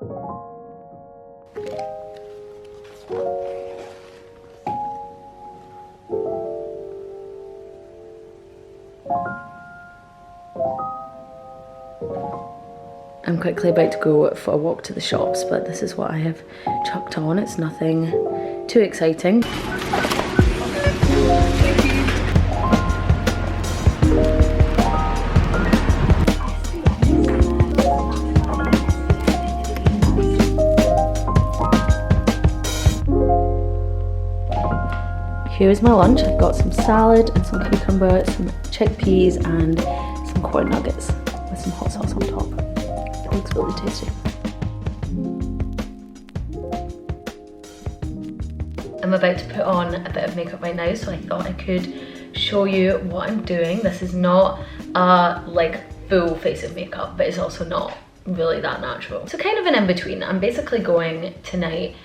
I'm quickly about to go for a walk to the shops, but this is what I have chucked on. It's nothing too exciting. Here's my lunch. I've got some salad and some cucumber, some chickpeas and some corn nuggets with some hot sauce on top. It looks really tasty. I'm about to put on a bit of makeup right now, so I thought I could show you what I'm doing. This is not like full face of makeup, but it's also not really that natural. So kind of an in-between. I'm basically going tonight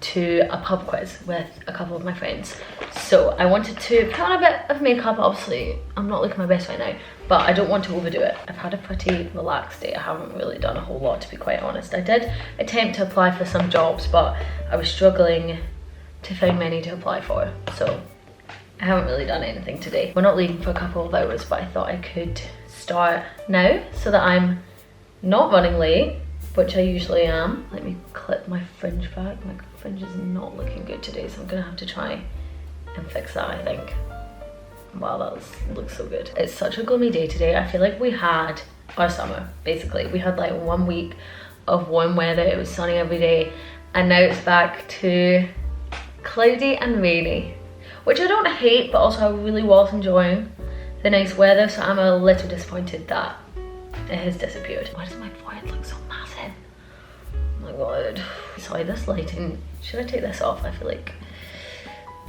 to a pub quiz with a couple of my friends. So I wanted to put on a bit of makeup. Obviously, I'm not looking my best right now, but I don't want to overdo it. I've had a pretty relaxed day. I haven't really done a whole lot, to be quite honest. I did attempt to apply for some jobs, but I was struggling to find many to apply for. So I haven't really done anything today. We're not leaving for a couple of hours, but I thought I could start now so that I'm not running late, which I usually am. Let me clip my fringe back. My fringe is not looking good today, so I'm gonna have to try and fix that, I think. Wow, that looks so good. It's such a gloomy day today. I feel like we had our summer, basically. We had like 1 week of warm weather. It was sunny every day, and now it's back to cloudy and rainy, which I don't hate, but also I really was enjoying the nice weather, so I'm a little disappointed that it has disappeared. Why does my forehead look so massive? Oh my god. Sorry, this lighting, should I take this off? I feel like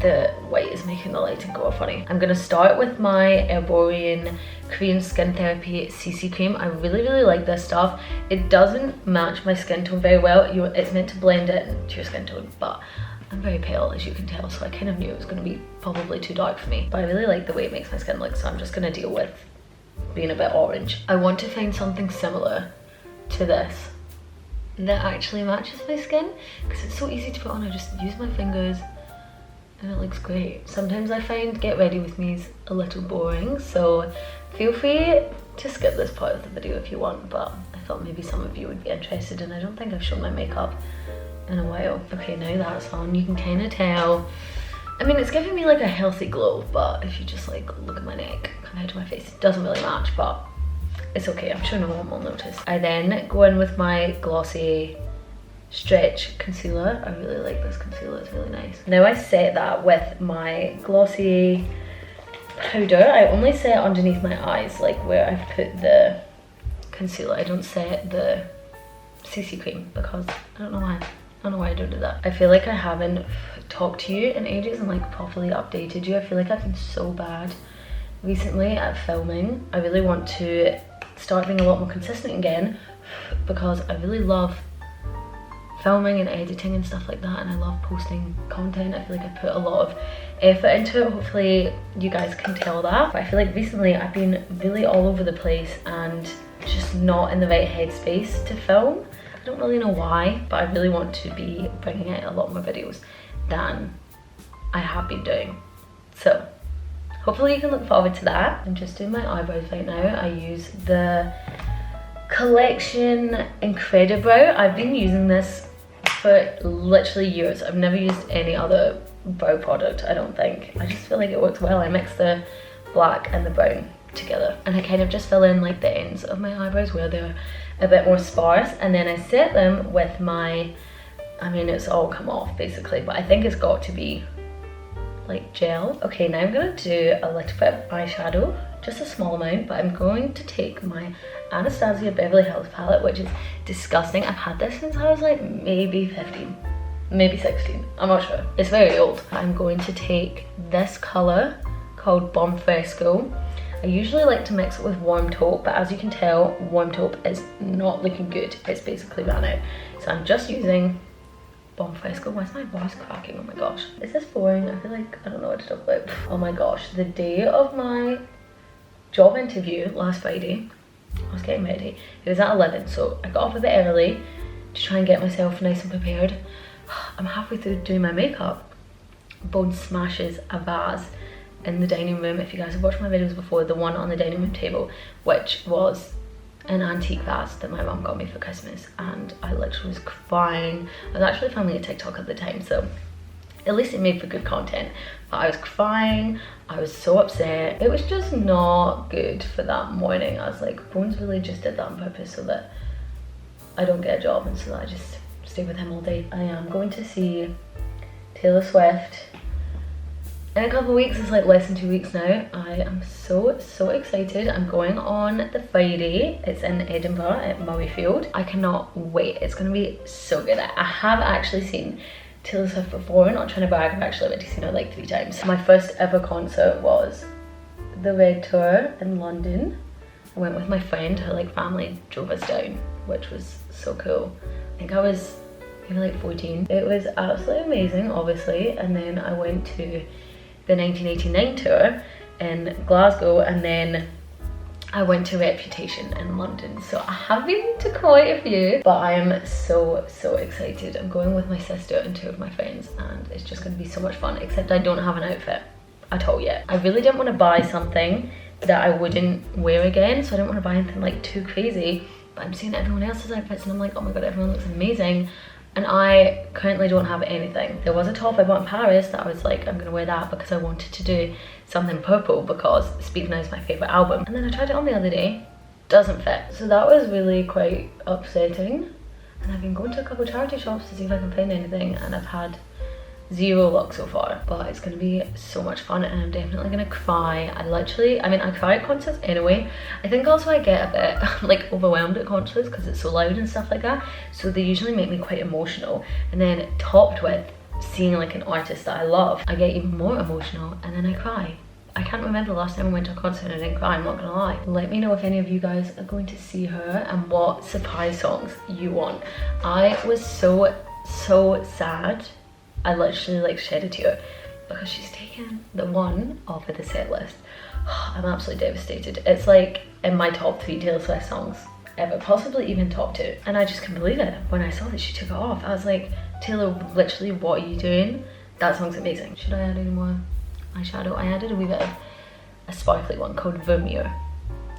the white is making the lighting go funny. I'm gonna start with my Herborian Korean Skin Therapy CC cream. I really like this stuff. It doesn't match my skin tone very well. It's meant to blend it into your skin tone, but I'm very pale, as you can tell, so I kind of knew it was gonna be probably too dark for me. But I really like the way it makes my skin look, so I'm just gonna deal with being a bit orange. I want to find something similar to this that actually matches my skin, because it's so easy to put on. I just use my fingers and it looks great. Sometimes I find get ready with me's a little boring, so feel free to skip this part of the video if you want, but I thought maybe some of you would be interested, and I don't think I've shown my makeup in a while. Okay, now that's on. You can kind of tell. I mean, it's giving me like a healthy glow, but if you just like look at my neck compared to my face, it doesn't really match, but it's okay. I'm sure no one will notice. I then go in with my glossy stretch concealer. I really like this concealer, it's really nice. Now I set that with my glossy powder. I only set it underneath my eyes, like where I've put the concealer. I don't set the CC cream because I don't know why. I don't know why I don't do that. I feel like I haven't talked to you in ages and like properly updated you. I feel like I've been so bad recently at filming. I really want to start being a lot more consistent again, because I really love filming and editing and stuff like that, and I love posting content. I feel like I put a lot of effort into it. Hopefully you guys can tell that. But I feel like recently I've been really all over the place and just not in the right headspace to film. I don't really know why, but I really want to be bringing out a lot more videos than I have been doing. So hopefully you can look forward to that. I'm just doing my eyebrows right now. I use the Collection Incredibrow. I've been using this for literally years. I've never used any other brow product, I don't think. I just feel like it works well. I mix the black and the brown together, and I kind of just fill in like the ends of my eyebrows where they're a bit more sparse, and then I set them with my, I mean, it's all come off basically, but I think it's got to be like gel. Okay, now I'm gonna do a little bit of eyeshadow, just a small amount, but I'm going to take my Anastasia Beverly Hills palette, which is disgusting. I've had this since I was like maybe 15, maybe 16, I'm not sure. It's very old. I'm going to take this color called Bomb Fresco. I usually like to mix it with Warm Taupe, but as you can tell, Warm Taupe is not looking good. It's basically ran out. So I'm just using Bomb Fresco. Why is my voice cracking? Oh my gosh. Is this boring? I feel like I don't know what to talk about. Oh my gosh, the day of my job interview last Friday, I was getting ready. It was at 11, so I got up a bit early to try and get myself nice and prepared. I'm halfway through doing my makeup. Bone smashes a vase in the dining room. If you guys have watched my videos before, the one on the dining room table, which was an antique vase that my mum got me for Christmas, and I literally was crying. I was actually filming a TikTok at the time, so at least it made for good content, but I was crying, I was so upset. It was just not good for that morning. I was like, Bones really just did that on purpose so that I don't get a job and so that I just stay with him all day. I am going to see Taylor Swift in a couple of weeks. It's like less than 2 weeks now. I am so excited. I'm going on the Friday. It's in Edinburgh at Murrayfield. I cannot wait. It's gonna be so good. I have actually seen Taylor Swift before, not trying to brag, I've actually went to see her like 3 times. My first ever concert was the Red Tour in London. I went with my friend, her like family drove us down, which was so cool. I think I was maybe like 14. It was absolutely amazing, obviously. And then I went to the 1989 tour in Glasgow, and then I went to Reputation in London. So I have been to quite a few, but I am so excited. I'm going with my sister and 2 of my friends, and it's just going to be so much fun, except I don't have an outfit at all yet. I really didn't want to buy something that I wouldn't wear again, so I didn't want to buy anything like too crazy, but I'm seeing everyone else's outfits and I'm like, oh my god, everyone looks amazing. And I currently don't have anything. There was a top I bought in Paris that I was like, I'm gonna wear that because I wanted to do something purple because Speak Now is my favorite album. And then I tried it on the other day, doesn't fit. So that was really quite upsetting. And I've been going to a couple of charity shops to see if I can find anything, and I've had 0 luck so far, but it's gonna be so much fun and I'm definitely gonna cry. I mean, I cry at concerts anyway. I think also I get a bit like overwhelmed at concerts because it's so loud and stuff like that, so they usually make me quite emotional, and then topped with seeing like an artist that I love, I get even more emotional and then I cry. I can't remember the last time I went to a concert and I didn't cry, I'm not gonna lie. Let me know if any of you guys are going to see her and what surprise songs you want. I was so sad. I literally like shed a tear because she's taken the one off of the set list. I'm absolutely devastated. It's like in my top 3 Taylor Swift songs ever, possibly even top 2. And I just couldn't believe it when I saw that she took it off. I was like, Taylor, literally, what are you doing? That song's amazing. Should I add any more eyeshadow? I added a wee bit of a sparkly one called Vermeer.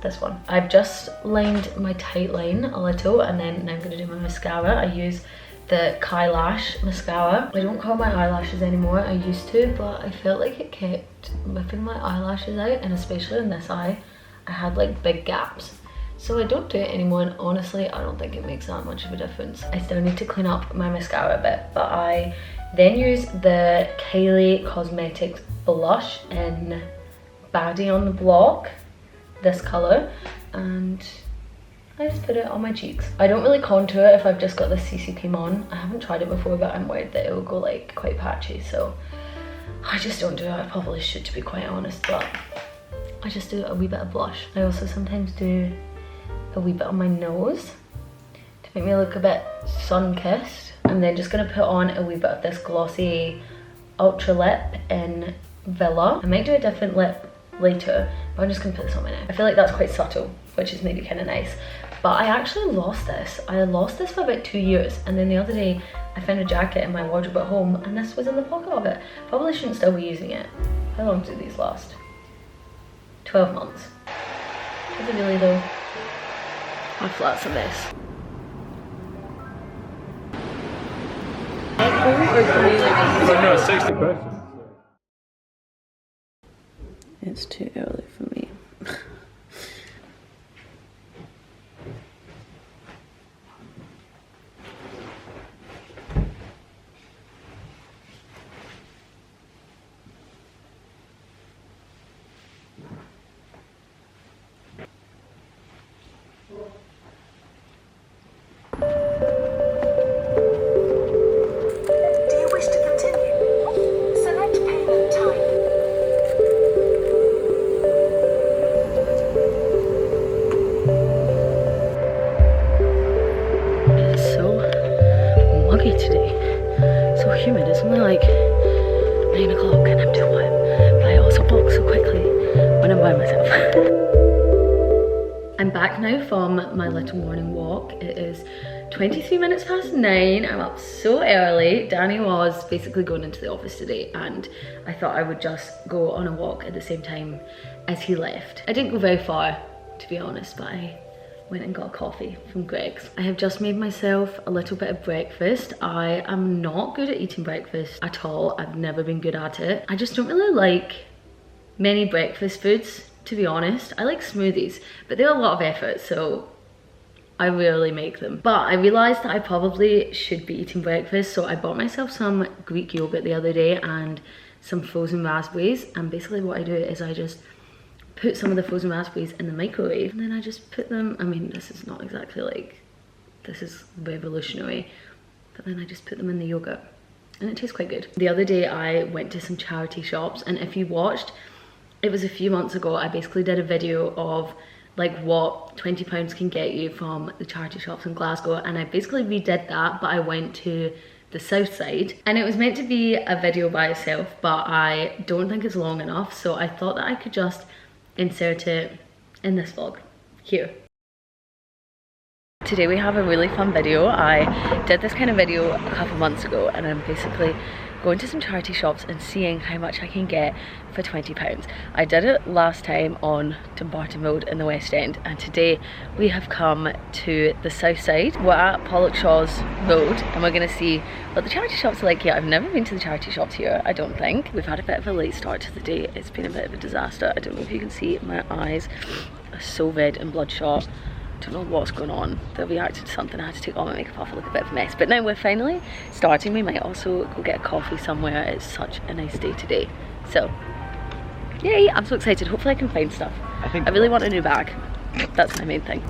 This one. I've just lined my tight line a little, and then now I'm gonna do my mascara. I use the Kai Lash mascara. I don't curl my eyelashes anymore. I used to, but I felt like it kept ripping my eyelashes out, and especially in this eye, I had like big gaps. So I don't do it anymore, and honestly, I don't think it makes that much of a difference. I still need to clean up my mascara a bit, but I then use the Kylie Cosmetics blush in Baddie on the Block, this color, and I just put it on my cheeks. I don't really contour if I've just got this CC cream on. I haven't tried it before, but I'm worried that it will go like quite patchy, so I just don't do it. I probably should, to be quite honest, but I just do a wee bit of blush. I also sometimes do a wee bit on my nose to make me look a bit sun-kissed. I'm then just gonna put on a wee bit of this glossy Ultra Lip in Villa. I might do a different lip later, but I'm just gonna put this on my neck. I feel like that's quite subtle, which is maybe kind of nice. But I actually lost this. I lost this for about 2 years, and then the other day I found a jacket in my wardrobe at home and this was in the pocket of it. Probably shouldn't still be using it. How long do these last? 12 months. Is it really though? My flat's a mess. No, it's 60 perfect. It's too early for me. Today, so humid. It's only like 9 o'clock and I'm too warm, but I also walk so quickly when I'm by myself. I'm back now from my little morning walk. It is 23 minutes past 9. I'm up so early. Danny was basically going into the office today and I thought I would just go on a walk at the same time as he left. I didn't go very far, to be honest, but I went and got a coffee from Greg's. I have just made myself a little bit of breakfast. I am not good at eating breakfast at all. I've never been good at it. I just don't really like many breakfast foods, to be honest. I like smoothies, but they're a lot of effort, so I rarely make them. But I realized that I probably should be eating breakfast, so I bought myself some Greek yogurt the other day and some frozen raspberries. And basically what I do is I just put some of the frozen raspberries in the microwave and then I just put them, I mean, this is not exactly like, this is revolutionary, but then I just put them in the yogurt and it tastes quite good. The other day I went to some charity shops, and if you watched, it was a few months ago, I basically did a video of like what £20 can get you from the charity shops in Glasgow, and I basically redid that, but I went to the south side, and it was meant to be a video by itself, but I don't think it's long enough, so I thought that I could just insert it in this vlog here. Today we have a really fun video. I did this kind of video a couple months ago, and I'm basically going to some charity shops and seeing how much I can get for £20. I did it last time on Dumbarton Road in the West End, and today we have come to the south side. We're at Pollockshaw's Road and we're gonna see what the charity shops are like here. I've never been to the charity shops here, I don't think. We've had a bit of a late start to the day. It's been a bit of a disaster. I don't know if you can see, my eyes are so red and bloodshot. Don't know what's going on. They reacted to something. I had to take all my makeup off. I look a bit of a mess. But now we're finally starting. We might also go get a coffee somewhere. It's such a nice day today. So, yay! I'm so excited. Hopefully I can find stuff. I really want a new bag. That's my main thing.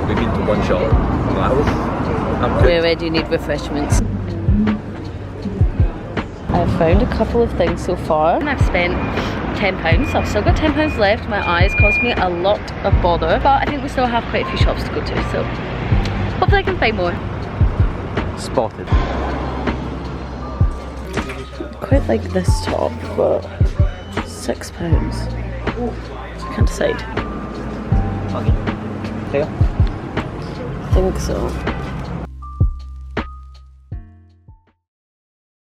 We've been to one shop. We already need refreshments. I've found a couple of things so far, and I've spent £10, so I've still got £10 left. My eyes caused me a lot of bother, but I think we still have quite a few shops to go to, so hopefully I can find more. Spotted. Quite like this top, but £6. So I can't decide. I think so.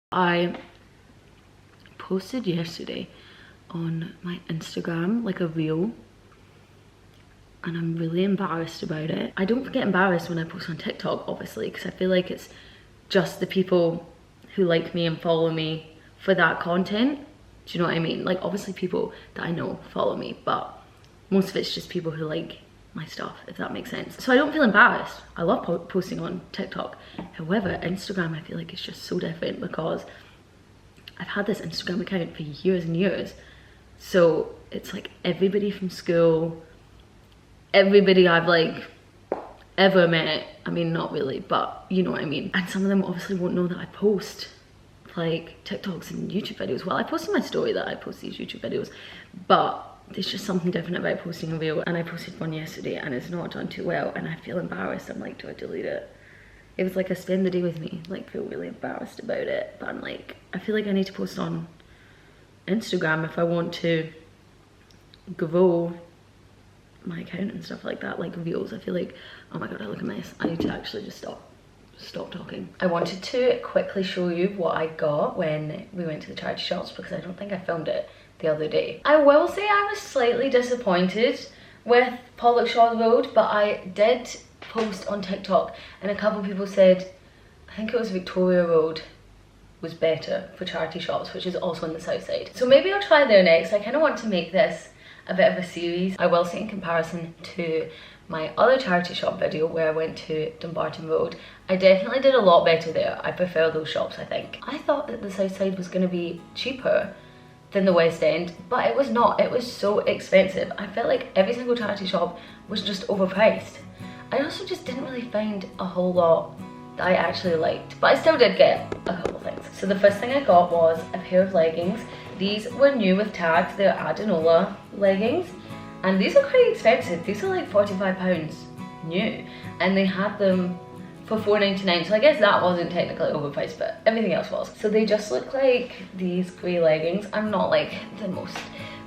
I posted yesterday on my Instagram like a reel, and I'm really embarrassed about it. I don't get embarrassed when I post on TikTok, obviously, because I feel like it's just the people who like me and follow me for that content. Do you know what I mean? Like, obviously people that I know follow me, but most of it's just people who like my stuff, if that makes sense. So I don't feel embarrassed. I love posting on TikTok. However, Instagram, I feel like it's just so different because I've had this Instagram account for years and years. So it's like everybody from school, everybody I've like ever met. I mean, not really, but you know what I mean. And some of them obviously won't know that I post like TikToks and YouTube videos. Well, I posted my story that I post these YouTube videos, but there's just something different about posting a reel, and I posted one yesterday and it's not done too well, and I feel embarrassed. I'm like, do I delete it? It was like a spend the day with me, like feel really embarrassed about it, but I'm like, I feel like I need to post on Instagram if I want to grow my account and stuff like that, like reels. I feel like, oh my god, I look a mess. I need to actually just stop talking. I wanted to quickly show you what I got when we went to the charity shops, because I don't think I filmed it the other day. I will say I was slightly disappointed with Pollockshaw's Road, but I did post on TikTok and a couple of people said, I think it was Victoria Road was better for charity shops, which is also on the south side. So maybe I'll try there next. I kind of want to make this a bit of a series. I will say, in comparison to my other charity shop video where I went to Dumbarton Road, I definitely did a lot better there. I prefer those shops, I think. I thought that the south side was going to be cheaper than the West End, but it was not. It was so expensive. I felt like every single charity shop was just overpriced. I also just didn't really find a whole lot that I actually liked, but I still did get a couple things. So the first thing I got was a pair of leggings. These were new with tags. They're Adenola leggings, and these are quite expensive. These are like £45 new, and they had them for $4.99, so I guess that wasn't technically overpriced, but everything else was. So they just look like these grey leggings. I'm not like the most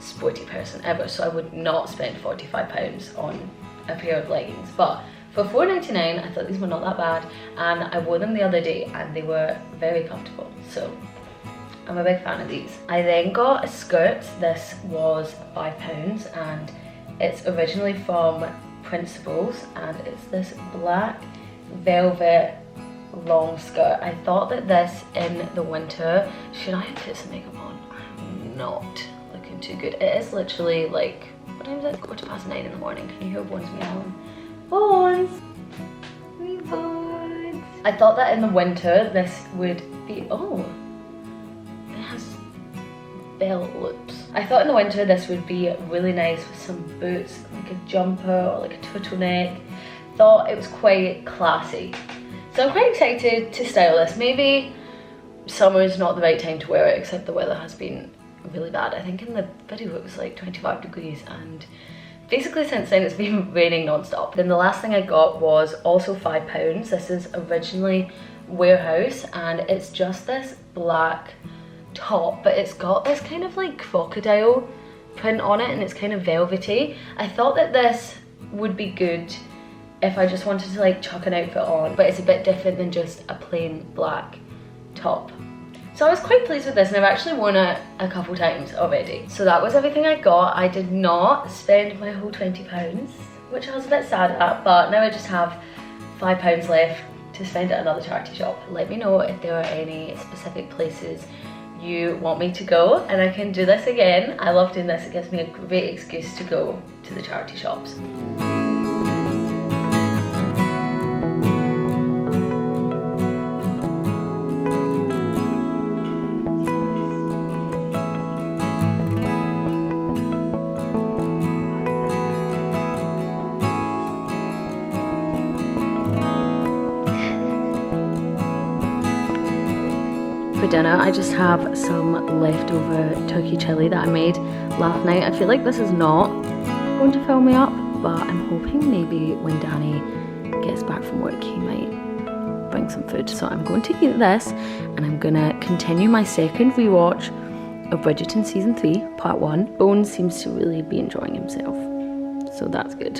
sporty person ever, so I would not spend £45 on a pair of leggings, but for $4.99 I thought these were not that bad, and I wore them the other day and they were very comfortable, so I'm a big fan of these. I then got a skirt. This was £5 and it's originally from Principles, and it's this black velvet long skirt. I thought that this in the winter, should I have put some makeup on? I'm not looking too good. It is literally like, what time is it? 9:15 in the morning. Can you hear Bones meowing? Bones! Wee Bones! I thought that in the winter this would be, oh, it has belt loops. I thought in the winter this would be really nice with some boots, like a jumper or like a turtleneck. Thought it was quite classy. So I'm quite excited to style this. Maybe summer is not the right time to wear it, except the weather has been really bad. I think in the video it was like 25 degrees, and basically since then it's been raining non-stop. Then the last thing I got was also £5. This is originally Warehouse, and it's just this black top, but it's got this kind of like crocodile print on it and it's kind of velvety. I thought that this would be good if I just wanted to like chuck an outfit on, but it's a bit different than just a plain black top. So I was quite pleased with this, and I've actually worn it a couple times already. So that was everything I got. I did not spend my whole £20, which I was a bit sad at, but now I just have £5 left to spend at another charity shop. Let me know if there are any specific places you want me to go, and I can do this again. I love doing this. It gives me a great excuse to go to the charity shops. For dinner, I just have some leftover turkey chili that I made last night. I feel like this is not going to fill me up, but I'm hoping maybe when Danny gets back from work he might bring some food. So I'm going to eat this, and I'm gonna continue my second rewatch of Bridgerton season 3, part 1. Bones seems to really be enjoying himself, so that's good.